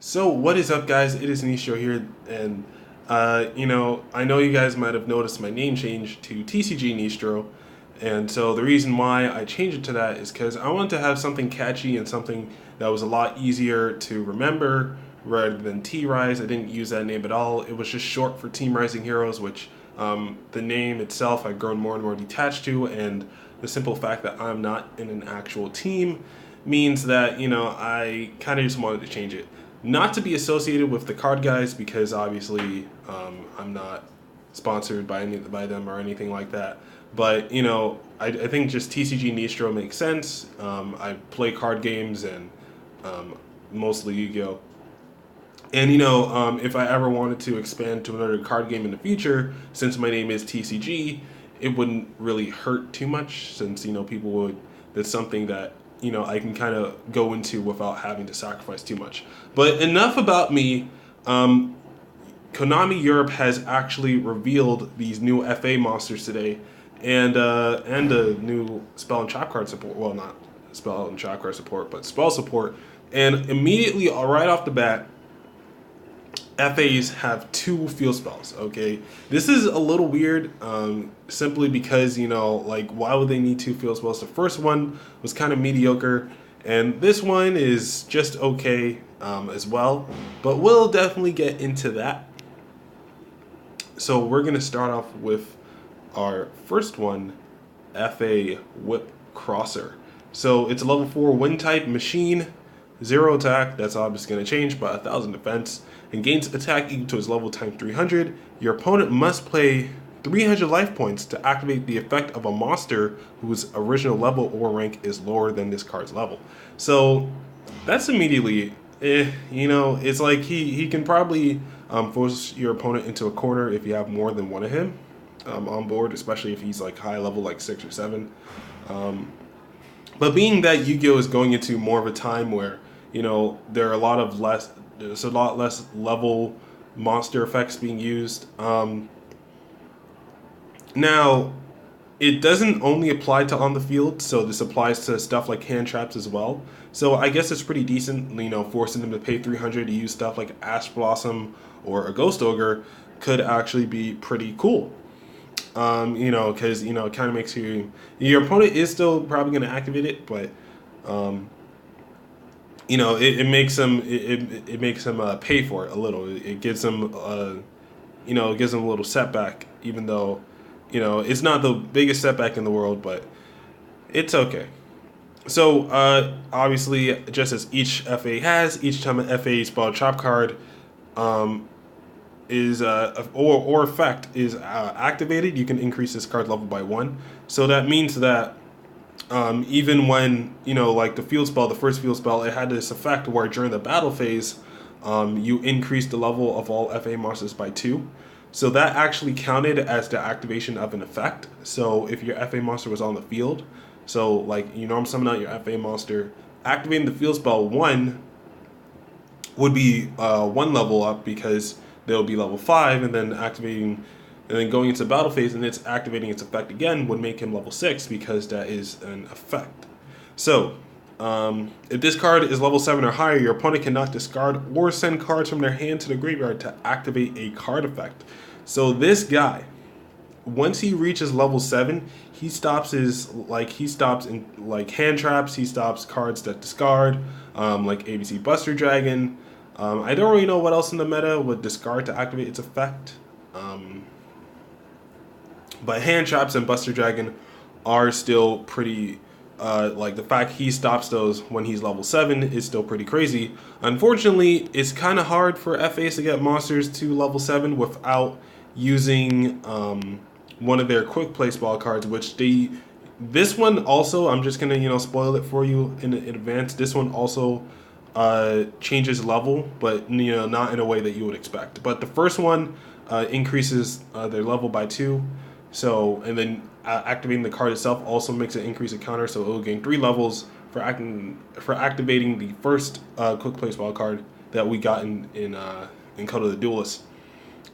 So what is up, guys? It is Nistro here, and I know you guys might have noticed my name change to TCG Nistro, and so the reason why I changed it to that is because I wanted to have something catchy and something that was a lot easier to remember rather than T-Rise. I didn't use that name at all. It was just short for Team Rising Heroes, which the name itself I've grown more and more detached to, and the simple fact that I'm not in an actual team means that I kind of just wanted to change it, not to be associated with the card guys, because obviously I'm not sponsored by them or anything like that. But I think just TCG Nistro makes sense. I play card games and mostly Yu-Gi-Oh. And if I ever wanted to expand to another card game in the future, since my name is TCG, it wouldn't really hurt too much, since people would. That's something that I can kind of go into without having to sacrifice too much. But enough about me. Konami Europe has actually revealed these new FA monsters today, and a new spell and trap card support. Well, not spell and trap card support, but spell support. And immediately, right off the bat, FAs have two field spells. Okay, this is a little weird, simply because why would they need two field spells? The first one was kind of mediocre, and this one is just okay as well. But we'll definitely get into that. So we're gonna start off with our first one, FA Whip Krauser. So it's a level 4 wind type machine, 0 attack, that's obviously going to change, but 1000 defense, and gains attack equal to its level times 300. Your opponent must play 300 life points to activate the effect of a monster whose original level or rank is lower than this card's level. So that's immediately, it's like he can probably force your opponent into a corner if you have more than one of him on board, especially if he's like high level, like 6 or 7. But being that Yu-Gi-Oh is going into more of a time where there are there's a lot less level monster effects being used. Now, it doesn't only apply to on the field, so this applies to stuff like hand traps as well. So I guess it's pretty decent, forcing them to pay 300 to use stuff like Ash Blossom or a Ghost Ogre could actually be pretty cool. Because it kind of makes your opponent is still probably going to activate it, but it makes them it makes them pay for it a little. It gives them it gives them a little setback, even though it's not the biggest setback in the world, but it's okay. So obviously, just as each FA has, each time an FA spell trap card is or effect is activated, you can increase this card level by 1. So that means that even when like the field spell, the first field spell, it had this effect where during the battle phase, you increase the level of all FA monsters by 2. So that actually counted as the activation of an effect. So if your FA monster was on the field, so like I'm summoning out your FA monster, activating the field spell 1 would be 1 level up, because they'll be level 5, and then going into battle phase and it's activating its effect again would make him level 6, because that is an effect. So if this card is level 7 or higher, your opponent cannot discard or send cards from their hand to the graveyard to activate a card effect. So this guy, once he reaches level 7, he stops in like hand traps, he stops cards that discard, like ABC Buster Dragon. I don't really know what else in the meta would discard to activate its effect. But hand traps and Buster Dragon are still pretty, like the fact he stops those when he's level 7 is still pretty crazy. Unfortunately, it's kind of hard for FAs to get monsters to level 7 without using one of their quick play spell cards, which this one also, I'm just gonna spoil it for you in advance. This one also changes level, but not in a way that you would expect. But the first one increases their level by 2. So, and then activating the card itself also makes it increase a counter, so it will gain 3 levels for activating the first quick play spell card that we got in Code of the Duelist.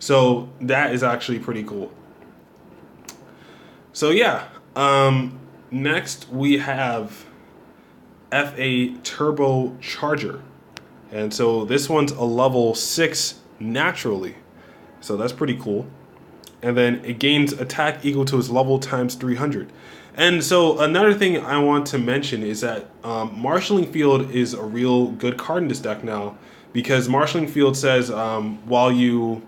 So that is actually pretty cool. So yeah, next we have FA Turbo Charger. And so this one's a level 6 naturally. So that's pretty cool. And then it gains attack equal to its level times 300. And so another thing I want to mention is that Marshalling Field is a real good card in this deck now, because Marshalling Field says while you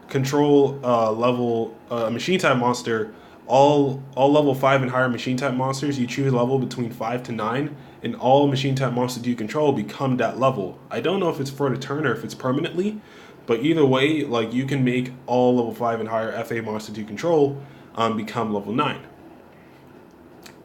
control a machine type monster, all level 5 and higher machine type monsters, you choose a level between 5 to 9, and all machine type monsters you control become that level. I don't know if it's for the turn or if it's permanently, but either way, like, you can make all level 5 and higher FA monsters you control become level 9.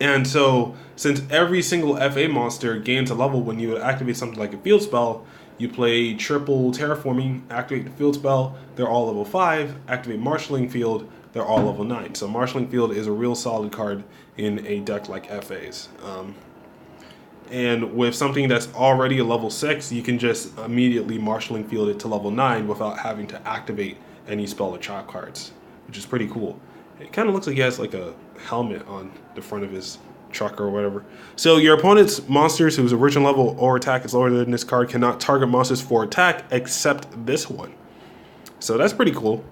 And so, since every single FA monster gains a level when you activate something like a field spell, you play triple terraforming, activate the field spell, they're all level 5, activate Marshalling Field, they're all level 9. So Marshalling Field is a real solid card in a deck like FA's. And with something that's already a level 6, you can just immediately Marshalling Field it to level 9 without having to activate any spell or trap cards, which is pretty cool. It kind of looks like he has like a helmet on the front of his truck or whatever. So your opponent's monsters whose original level or attack is lower than this card cannot target monsters for attack except this one. So that's pretty cool.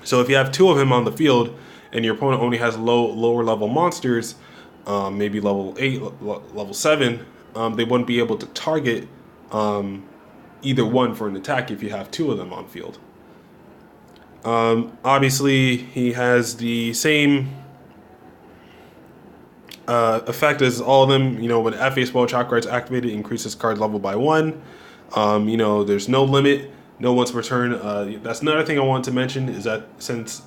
So if you have 2 of him on the field and your opponent only has lower level monsters, maybe level 8, level 7, they wouldn't be able to target either one for an attack if you have 2 of them on field. Obviously, he has the same effect as all of them. You know, when FA spell trap card is activated, it increases card level by 1. You know, there's no limit, no once per turn. That's another thing I wanted to mention, is that since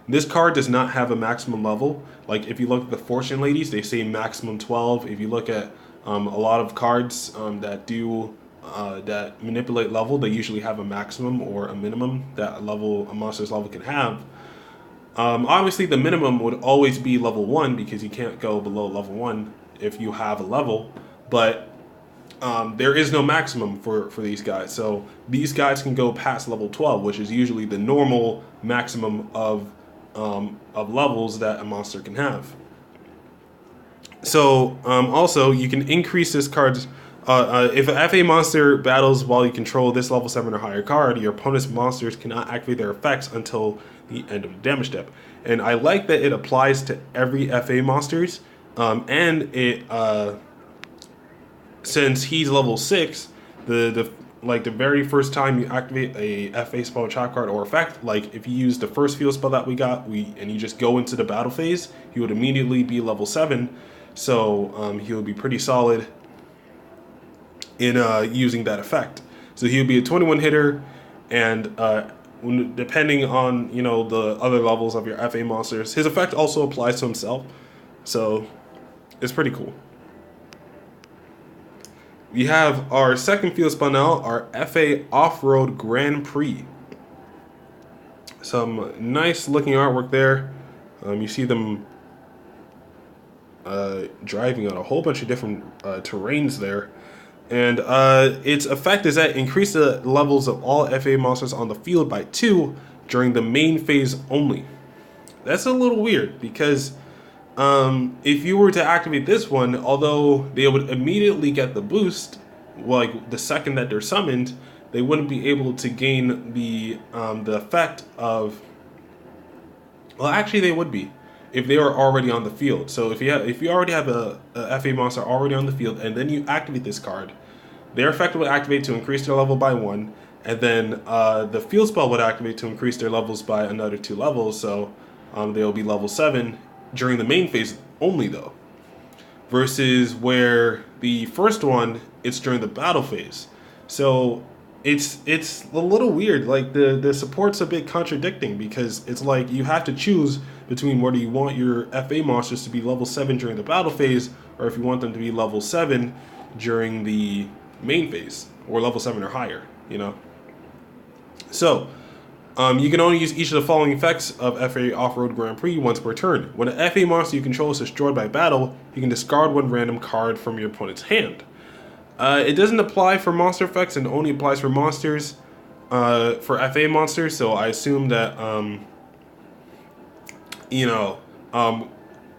this card does not have a maximum level, like if you look at the Fortune Ladies, they say maximum 12. If you look at a lot of cards that do that manipulate level, they usually have a maximum or a minimum that a monster's level can have. Obviously, the minimum would always be level 1, because you can't go below level 1 if you have a level, but there is no maximum for these guys. So these guys can go past level 12, which is usually the normal maximum of levels that a monster can have. So also, you can increase this card's if an FA monster battles while you control this level 7 or higher card, your opponent's monsters cannot activate their effects until the end of the damage step. And I like that it applies to every FA monsters, and it since he's level 6, the very first time you activate a FA spell, trap card, or effect, like if you use the first field spell that we got, and you just go into the battle phase, he would immediately be level 7. So he would be pretty solid in using that effect. So he would be a 21 hitter, and depending on, you know, the other levels of your FA monsters, his effect also applies to himself. So it's pretty cool. We have our second field spell now, our FA Off-Road Grand Prix. Some nice looking artwork there. You see them driving on a whole bunch of different terrains there. And its effect is that increase the levels of all FA monsters on the field by 2 during the main phase only. That's a little weird, because if you were to activate this one, although they would immediately get the boost, like the second that they're summoned, they wouldn't be able to gain the effect of. Well, actually, they would be if they were already on the field. So if you already have a FA monster already on the field, and then you activate this card, their effect would activate to increase their level by 1, and then the field spell would activate to increase their levels by another 2 levels. So they'll be level 7 during the main phase only, though. Versus where the first one, it's during the battle phase. So it's a little weird. Like the support's a bit contradicting, because it's like you have to choose between whether you want your FA monsters to be level 7 during the battle phase, or if you want them to be level 7 during the main phase, or level 7 or higher, you know. So you can only use each of the following effects of FA Off-Road Grand Prix once per turn. When an FA monster you control is destroyed by battle, you can discard 1 random card from your opponent's hand. It doesn't apply for monster effects, and only applies for monsters, for FA monsters, so I assume that, you know,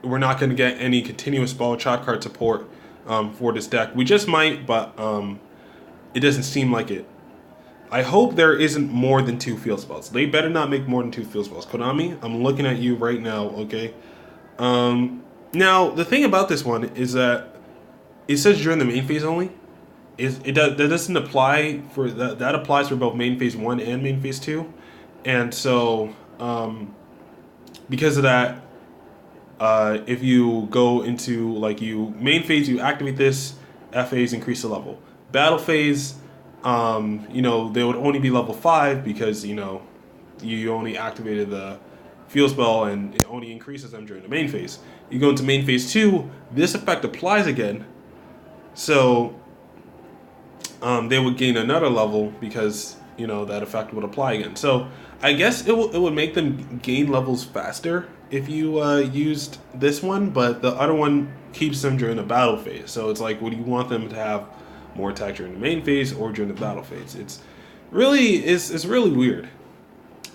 we're not going to get any continuous ball trap card support for this deck. We just might, but it doesn't seem like it. I hope there isn't more than 2 field spells. They better not make more than 2 field spells. Konami, I'm looking at you right now, okay? Now, the thing about this one is that it says during the main phase only. That doesn't apply for that applies for both main phase 1 and main phase 2. And so because of that, if you go into main phase, you activate this, FAs increase the level. Battle phase, they would only be level 5 because you only activated the field spell and it only increases them during the main phase. You go into main phase 2, this effect applies again, so they would gain another level because that effect would apply again. So I guess it would make them gain levels faster if you used this one, but the other one keeps them during the battle phase. So it's like, would you want them to have more attack during the main phase or during the battle phase? It's really weird.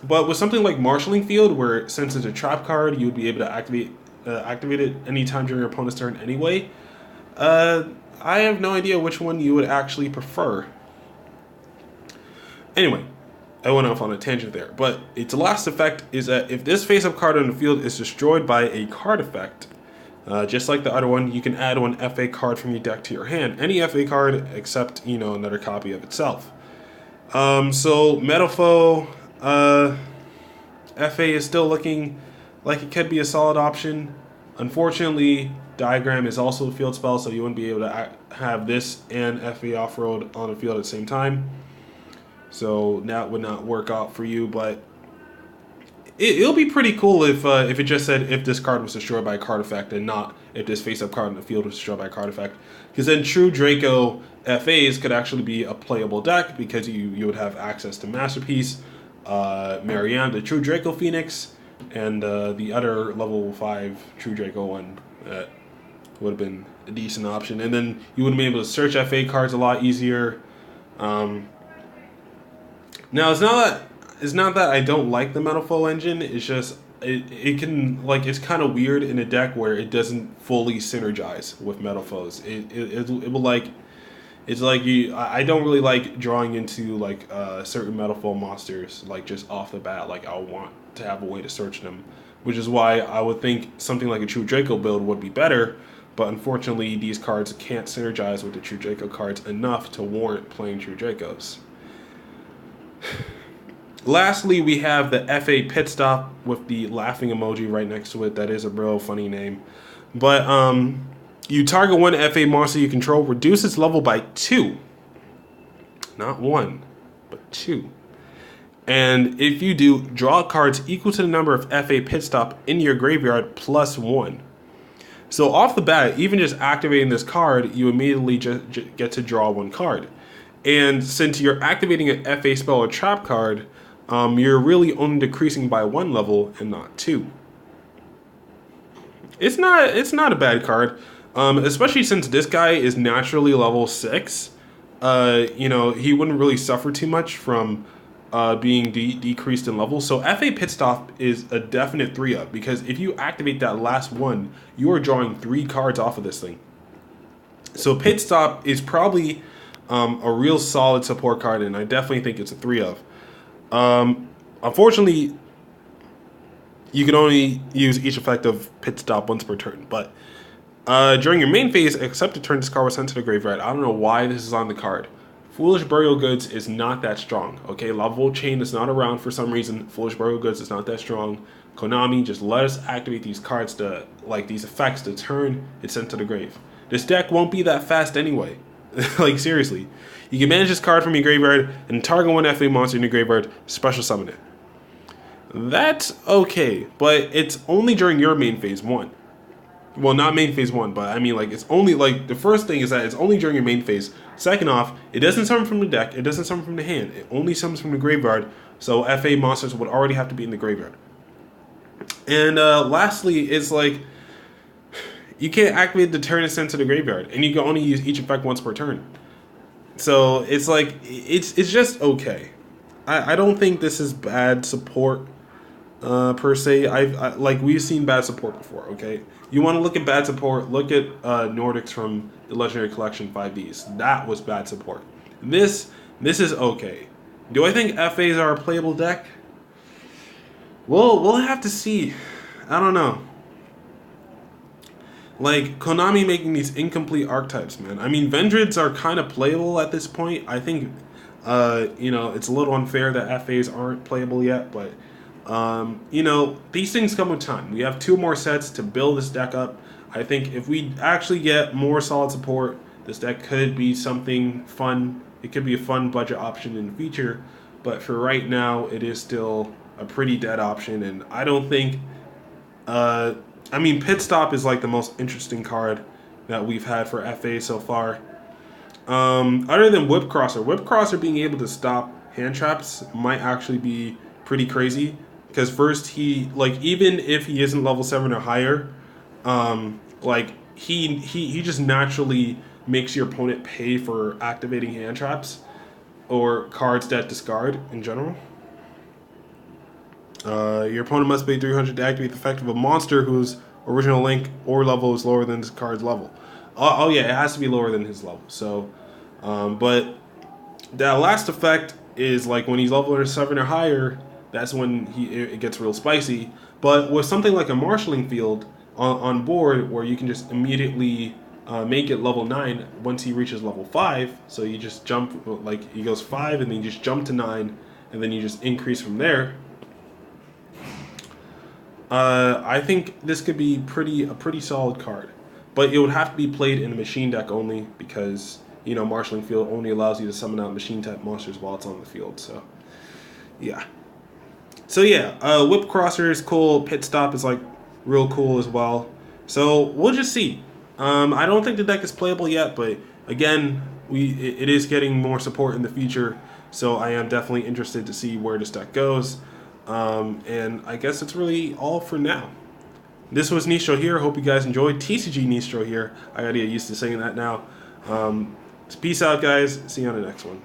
But with something like Marshalling Field, where since it's a trap card, you would be able to activate it anytime during your opponent's turn anyway. I have no idea which one you would actually prefer. Anyway, I went off on a tangent there. But its last effect is that if this face-up card on the field is destroyed by a card effect, just like the other one, you can add one FA card from your deck to your hand. Any FA card except, another copy of itself. So Metalfoe, FA is still looking like it could be a solid option. Unfortunately, Diagram is also a field spell, so you wouldn't be able to have this and FA Off-Road on the field at the same time. So that would not work out for you, but it'll be pretty cool if it just said if this card was destroyed by a card effect and not if this face-up card in the field was destroyed by a card effect. Because then true Draco FAs could actually be a playable deck because you would have access to Masterpiece, Marianne, the true Draco Phoenix, and the other level 5 true Draco one that would have been a decent option. And then you would have been able to search FA cards a lot easier. Now it's not that I don't like the Metalfoe engine. It's just it can it's kind of weird in a deck where it doesn't fully synergize with Metalfoes. It will it's like I don't really like drawing into certain Metalfoe monsters just off the bat. I want to have a way to search them, which is why I would think something like a True Draco build would be better. But unfortunately, these cards can't synergize with the True Draco cards enough to warrant playing True Dracos. Lastly, we have the FA Pitstop with the laughing emoji right next to it. That is a real funny name. But you target one FA monster you control, reduce its level by 2. Not 1, but 2. And if you do, draw cards equal to the number of FA Pitstop in your graveyard plus 1. So off the bat, even just activating this card, you immediately just get to draw 1 card. And since you're activating an FA spell or trap card, you're really only decreasing by 1 level and not 2. It's not a bad card, especially since this guy is naturally level 6. He wouldn't really suffer too much from being decreased in level. So FA Pitstop is a definite 3-up because if you activate that last one, you are drawing 3 cards off of this thing. So Pitstop is probably a real solid support card, and I definitely think it's a 3-up. Unfortunately, you can only use each effect of Pitstop once per turn, but during your main phase, except to turn this card was sent to the graveyard. I don't know why this is on the card. Foolish Burial Goods is not that strong, okay? Lovable Chain is not around for some reason. Foolish Burial Goods is not that strong. Konami, just let us activate these cards to, these effects to turn it sent to the grave. This deck won't be that fast anyway. Seriously. You can manage this card from your graveyard and target one FA monster in your graveyard, special summon it. That's okay, but it's only during your main phase 1. Well, not main phase 1, but I mean, it's only, the first thing is that it's only during your main phase. Second off, it doesn't summon from the deck, it doesn't summon from the hand, it only summons from the graveyard, so FA monsters would already have to be in the graveyard. And lastly, it's you can't activate the turn it's sent to the graveyard, and you can only use each effect once per turn. So it's it's just okay. I don't think this is bad support per se. We've seen bad support before. Okay, you want to look at bad support? Look at Nordics from the Legendary Collection 5Ds. That was bad support. This is okay. Do I think FAs are a playable deck? Well, we'll have to see. I don't know. Like, Konami making these incomplete archetypes, man. I mean, Vendrids are kind of playable at this point. I think, you know, it's a little unfair that FAs aren't playable yet, but, you know, these things come with time. We have 2 more sets to build this deck up. I think if we actually get more solid support, this deck could be something fun. It could be a fun budget option in the future, but for right now, it is still a pretty dead option, and I don't think... I mean, Pitstop is like the most interesting card that we've had for FA so far. Other than Whip Crosser being able to stop hand traps might actually be pretty crazy. Because first he, like, even if he isn't level 7 or higher, like, he just naturally makes your opponent pay for activating hand traps or cards that discard in general. Your opponent must pay 300 to activate the effect of a monster whose original link or level is lower than this card's level. Oh yeah, it has to be lower than his level. So, but that last effect is like when he's level 7 or higher. That's when it gets real spicy. But with something like a marshalling field on board, where you can just immediately make it level 9 once he reaches level 5. So you just jump, like he goes 5 and then you just jump to 9, and then you just increase from there. I think this could be a pretty solid card, but it would have to be played in a machine deck only because, you know, Marshalling Field only allows you to summon out machine type monsters while it's on the field. So, yeah. So yeah, Whip Crosser is cool. Pitstop is like real cool as well. So we'll just see. I don't think the deck is playable yet, but again, it is getting more support in the future. So I am definitely interested to see where this deck goes. And I guess it's really all for now. This was Nistro here. Hope you guys enjoyed. TCG Nistro here. I gotta get used to saying that now. Peace out, guys. See you on the next one.